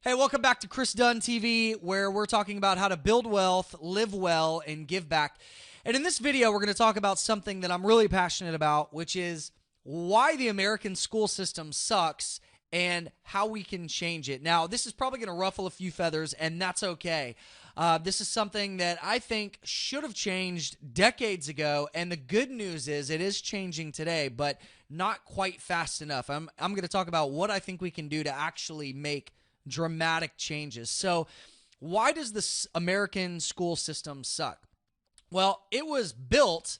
Hey, welcome back to Chris Dunn TV, where we're talking about how to build wealth, live well, and give back. And in this video, we're going to talk about something that I'm really passionate about, which is why the American school system sucks and how we can change it. Now, this is probably going to ruffle a few feathers, and that's okay. This is something that I think should have changed decades ago, and the good news is it is changing today, but not quite fast enough. I'm going to talk about what I think we can do to actually make dramatic changes. So, why does this American school system suck? Well, it was built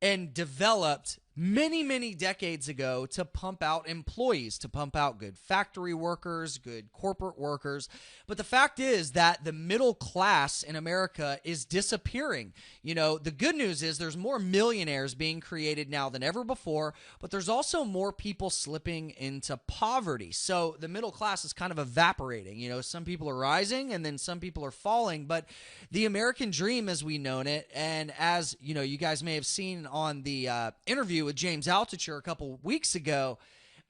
and developed many decades ago to pump out employees, to pump out good factory workers, good corporate workers. But the fact is that the middle class in America is disappearing. You know, the good news is there's more millionaires being created now than ever before, but there's also more people slipping into poverty. So the middle class is kind of evaporating. You know, some people are rising and then some people are falling. But the American dream as we known it, and as you know, you guys may have seen on the interview with James Altucher a couple weeks ago,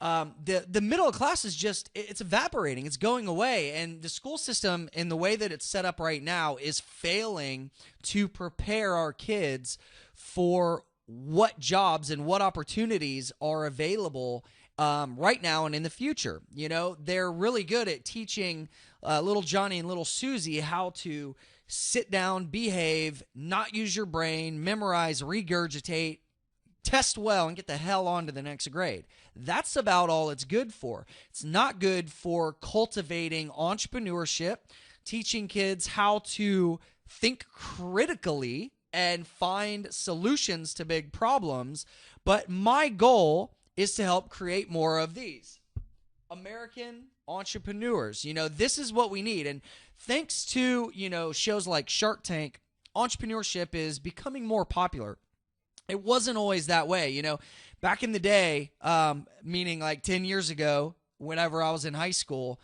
the middle class is just, it's evaporating. It's going away. And the school system, in the way that it's set up right now, is failing to prepare our kids for what jobs and what opportunities are available right now and in the future. You know, they're really good at teaching little Johnny and little Susie how to sit down, behave, not use your brain, memorize, regurgitate, test well, and get the hell on to the next grade. That's about all it's good for. It's not good for cultivating entrepreneurship, teaching kids how to think critically and find solutions to big problems. But my goal is to help create more of these American entrepreneurs. You know, this is what we need. And thanks to, you know, shows like Shark Tank, entrepreneurship is becoming more popular. It wasn't always that way. You know, back in the day, meaning like 10 years ago, whenever I was in high school,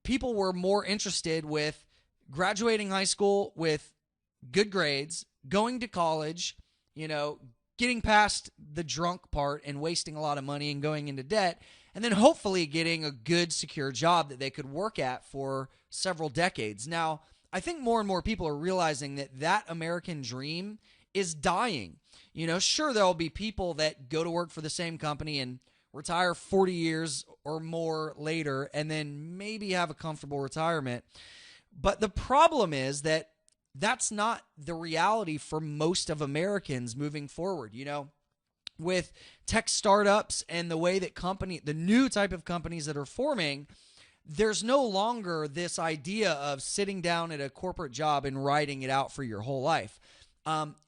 people were more interested with graduating high school with good grades, going to college, you know, getting past the drunk part and wasting a lot of money and going into debt, and then hopefully getting a good, secure job that they could work at for several decades. Now, I think more and more people are realizing that that American dream is dying. You know, sure, there'll be people that go to work for the same company and retire 40 years or more later and then maybe have a comfortable retirement. But the problem is that that's not the reality for most of Americans moving forward. You know, with tech startups and the way that the new type of companies that are forming, there's no longer this idea of sitting down at a corporate job and writing it out for your whole life.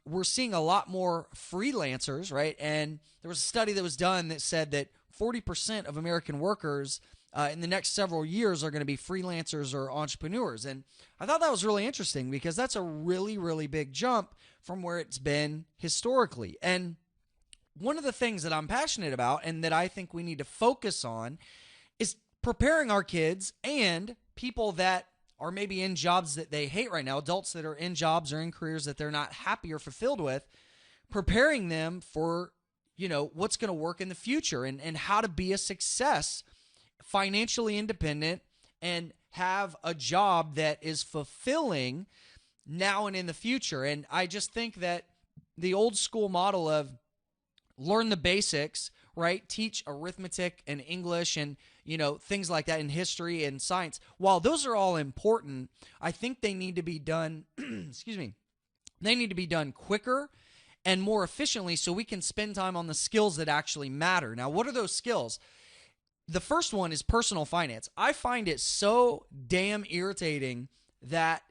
We're seeing a lot more freelancers, right? And there was a study that was done that said that 40% of American workers in the next several years are going to be freelancers or entrepreneurs. And I thought that was really interesting because that's a really big jump from where it's been historically. And one of the things that I'm passionate about and that I think we need to focus on is preparing our kids and people that are maybe in jobs that they hate right now, adults that are in jobs or in careers that they're not happy or fulfilled with, preparing them for, you know, what's going to work in the future and how to be a success, financially independent, and have a job that is fulfilling now and in the future. And I just think that the old school model of learn the basics, right? Teach arithmetic and English and, you know, things like that in history and science. While those are all important, I think they need to be done, excuse me, they need to be done quicker and more efficiently so we can spend time on the skills that actually matter. Now, what are those skills? The first one is personal finance. I find it so damn irritating that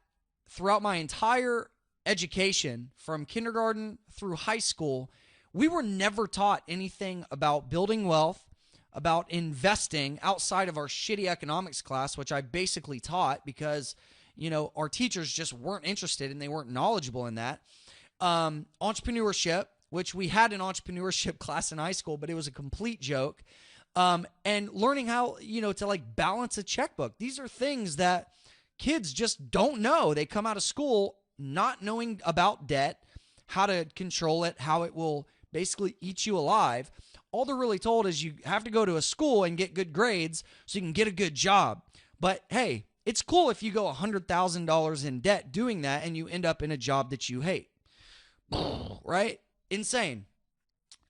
throughout my entire education, from kindergarten through high school, we were never taught anything about building wealth, about investing outside of our shitty economics class, which I basically taught because, you know, our teachers just weren't interested and they weren't knowledgeable in that. Entrepreneurship, which we had an entrepreneurship class in high school, but it was a complete joke. And learning how, you know, to like balance a checkbook. These are things that kids just don't know. They come out of school not knowing about debt, how to control it, how it will basically eat you alive. All they're really told is you have to go to a school and get good grades so you can get a good job. But hey, it's cool if you go $100,000 in debt doing that and you end up in a job that you hate. Right? Insane.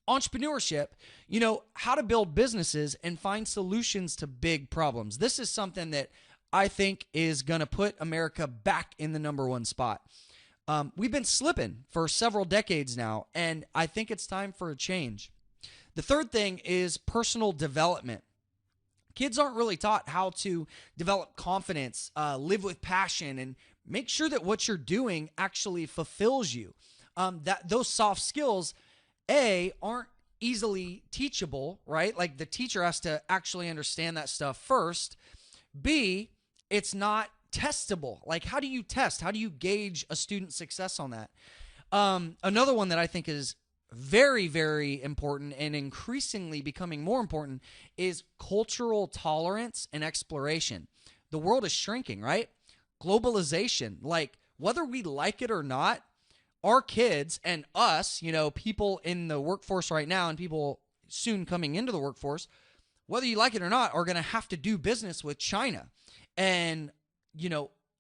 Entrepreneurship, how to build businesses and find solutions to big problems. This is something that I think is going to put America back in the number one spot. We've been slipping for several decades now, and I think it's time for a change. The third thing is personal development. Kids aren't really taught how to develop confidence, live with passion, and make sure that what you're doing actually fulfills you. That those soft skills, aren't easily teachable, right? Like the teacher has to actually understand that stuff first. B, it's not testable. Like, how do you test? How do you gauge a student's success on that? Another one that I think is very, very important and increasingly becoming more important is cultural tolerance and exploration. The world is shrinking, right? Globalization, like whether we like it or not, our kids and us, people in the workforce right now and people soon coming into the workforce, whether you like it or not, are going to have to do business with China and,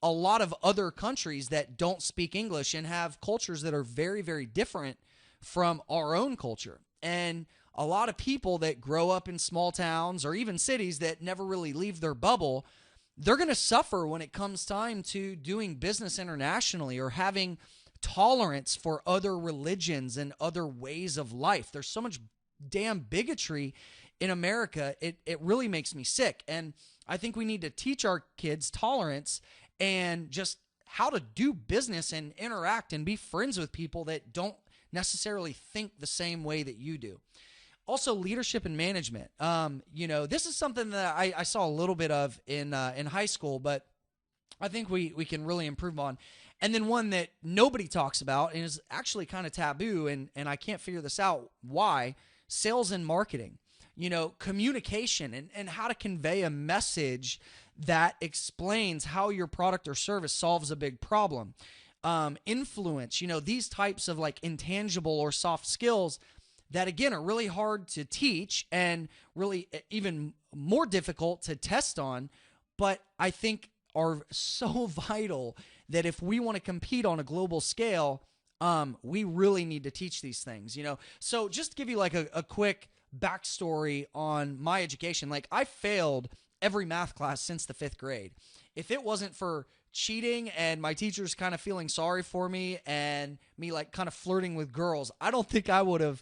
a lot of other countries that don't speak English and have cultures that are very, very different from our own culture. And a lot of people that grow up in small towns or even cities that never really leave their bubble, they're going to suffer when it comes time to doing business internationally or having tolerance for other religions and other ways of life. There's so much damn bigotry in America. It really makes me sick. And I think we need to teach our kids tolerance and just how to do business and interact and be friends with people that don't necessarily think the same way that you do. Also, leadership and management. This is something that I saw a little bit of in high school, but I think we can really improve on. And then one that nobody talks about and is actually kind of taboo, and I can't figure this out why, sales and marketing. Communication and how to convey a message that explains how your product or service solves a big problem. Influence, these types of like intangible or soft skills that, again, are really hard to teach and really even more difficult to test on, but I think are so vital that if we want to compete on a global scale, we really need to teach these things, So just to give you like a quick backstory on my education, like I failed every math class since the 5th grade. If it wasn't for cheating and my teachers kind of feeling sorry for me and me like kind of flirting with girls, I don't think I would have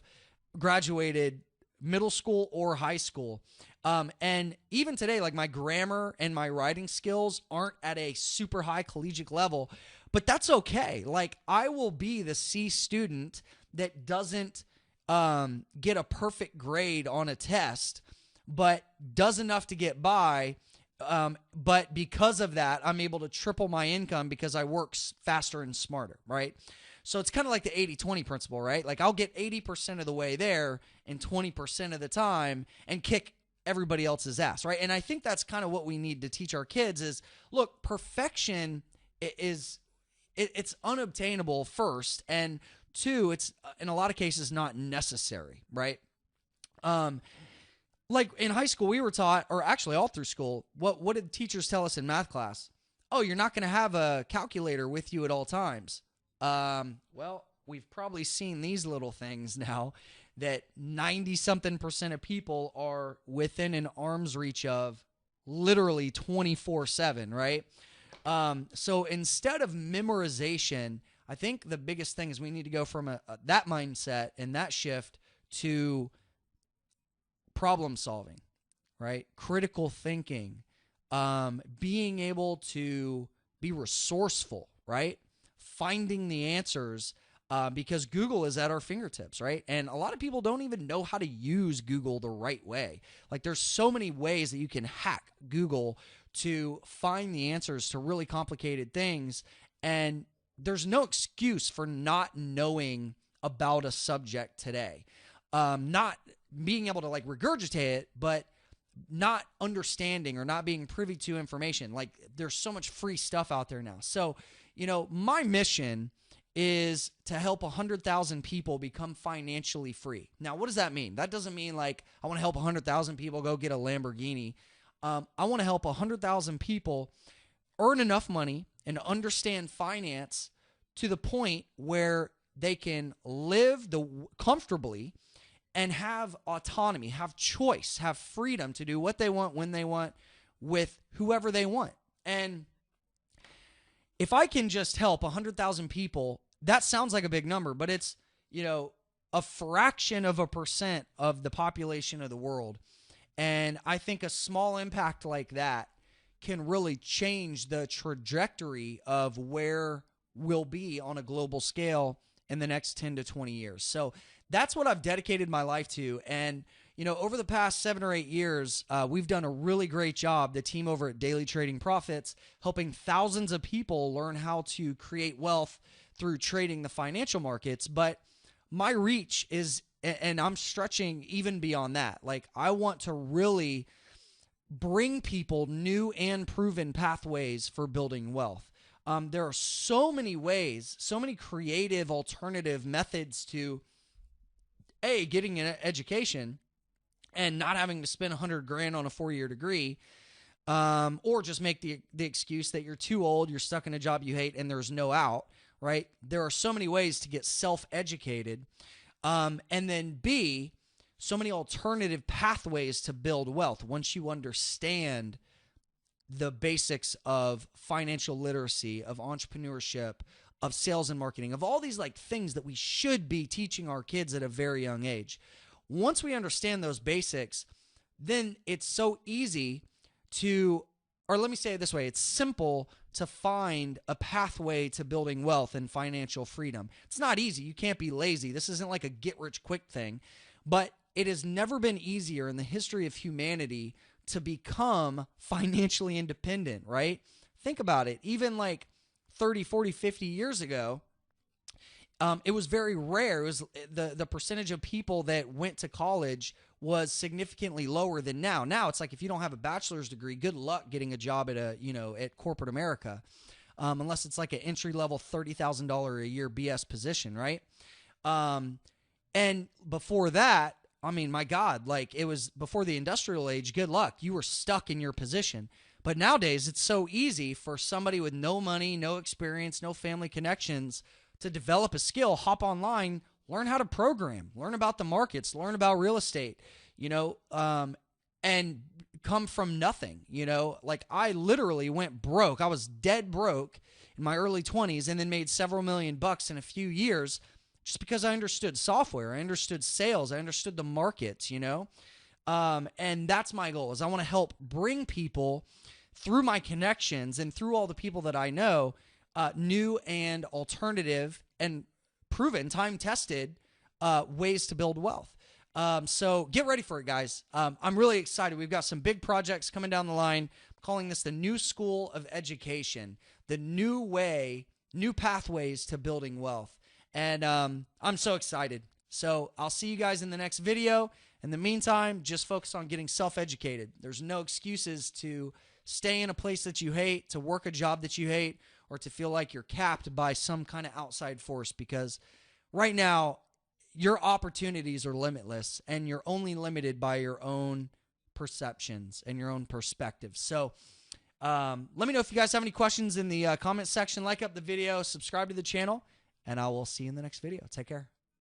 graduated middle school or high school. And even today, like my grammar and my writing skills aren't at a super high collegiate level, but that's okay. Like I will be the C student that doesn't get a perfect grade on a test, but does enough to get by. But because of that, I'm able to triple my income because I work faster and smarter, right? So it's kind of like the 80-20 principle, right? Like I'll get 80% of the way there and 20% of the time and kick everybody else's ass, right? And I think that's kind of what we need to teach our kids is, look, perfection it's unobtainable first, and two, it's in a lot of cases not necessary, right? Like in high school, we were taught, or actually all through school, what did teachers tell us in math class? Oh, you're not going to have a calculator with you at all times. Well, we've probably seen these little things now that 90-something% of people are within an arm's reach of literally 24/7, right? So instead of memorization, I think the biggest thing is we need to go from that mindset and that shift to problem solving, right? Critical thinking, being able to be resourceful, right? Finding the answers, because Google is at our fingertips, right? And a lot of people don't even know how to use Google the right way. Like there's so many ways that you can hack Google to find the answers to really complicated things, and there's no excuse for not knowing about a subject today. Not being able to like regurgitate it, but not understanding or not being privy to information. Like there's so much free stuff out there now. So, my mission is to help 100,000 people become financially free. Now, what does that mean? That doesn't mean like I want to help 100,000 people go get a Lamborghini. I want to help 100,000 people earn enough money and understand finance to the point where they can live comfortably and have autonomy, have choice, have freedom to do what they want, when they want, with whoever they want. And if I can just help 100,000 people, that sounds like a big number, but it's, a fraction of a percent of the population of the world. And I think a small impact like that can really change the trajectory of where we'll be on a global scale in the next 10 to 20 years. So that's what I've dedicated my life to. And, over the past 7 or 8 years, we've done a really great job, the team over at Daily Trading Profits, helping thousands of people learn how to create wealth through trading the financial markets. But my reach is, and I'm stretching even beyond that. Like, I want to really bring people new and proven pathways for building wealth. There are so many ways, so many creative alternative methods to getting an education and not having to spend $100,000 on a 4-year degree, or just make the excuse that you're too old, you're stuck in a job you hate, and there's no out, right? There are so many ways to get self-educated. And then B, so many alternative pathways to build wealth once you understand the basics of financial literacy, of entrepreneurship, of sales and marketing, of all these things that we should be teaching our kids at a very young age. Once we understand those basics, then it's so easy to, or let me say it this way, it's simple to find a pathway to building wealth and financial freedom. It's not easy. You can't be lazy. This isn't like a get-rich-quick thing, but it has never been easier in the history of humanity to become financially independent, right? Think about it. Even 30, 40, 50 years ago, it was very rare. It was the percentage of people that went to college was significantly lower than now. Now it's like, if you don't have a bachelor's degree, good luck getting a job at at corporate America, unless it's like an entry-level $30,000 a year BS position, right? And before that, I mean, my God, it was before the industrial age. Good luck. You were stuck in your position. But nowadays, it's so easy for somebody with no money, no experience, no family connections to develop a skill, hop online, learn how to program, learn about the markets, learn about real estate, and come from nothing. I literally went broke. I was dead broke in my early 20s and then made several million bucks in a few years just because I understood software, I understood sales, I understood the markets, and that's my goal, is I want to help bring people through my connections and through all the people that I know, new and alternative and proven, time-tested ways to build wealth. So get ready for it, guys. I'm really excited. We've got some big projects coming down the line. I'm calling this the new school of education, the new way, new pathways to building wealth. And I'm so excited. So I'll see you guys in the next video. In the meantime, just focus on getting self-educated. There's no excuses to stay in a place that you hate, to work a job that you hate, or to feel like you're capped by some kind of outside force, because right now your opportunities are limitless and you're only limited by your own perceptions and your own perspectives. So let me know if you guys have any questions in the comment section. Like up the video, subscribe to the channel, and I will see you in the next video. Take care.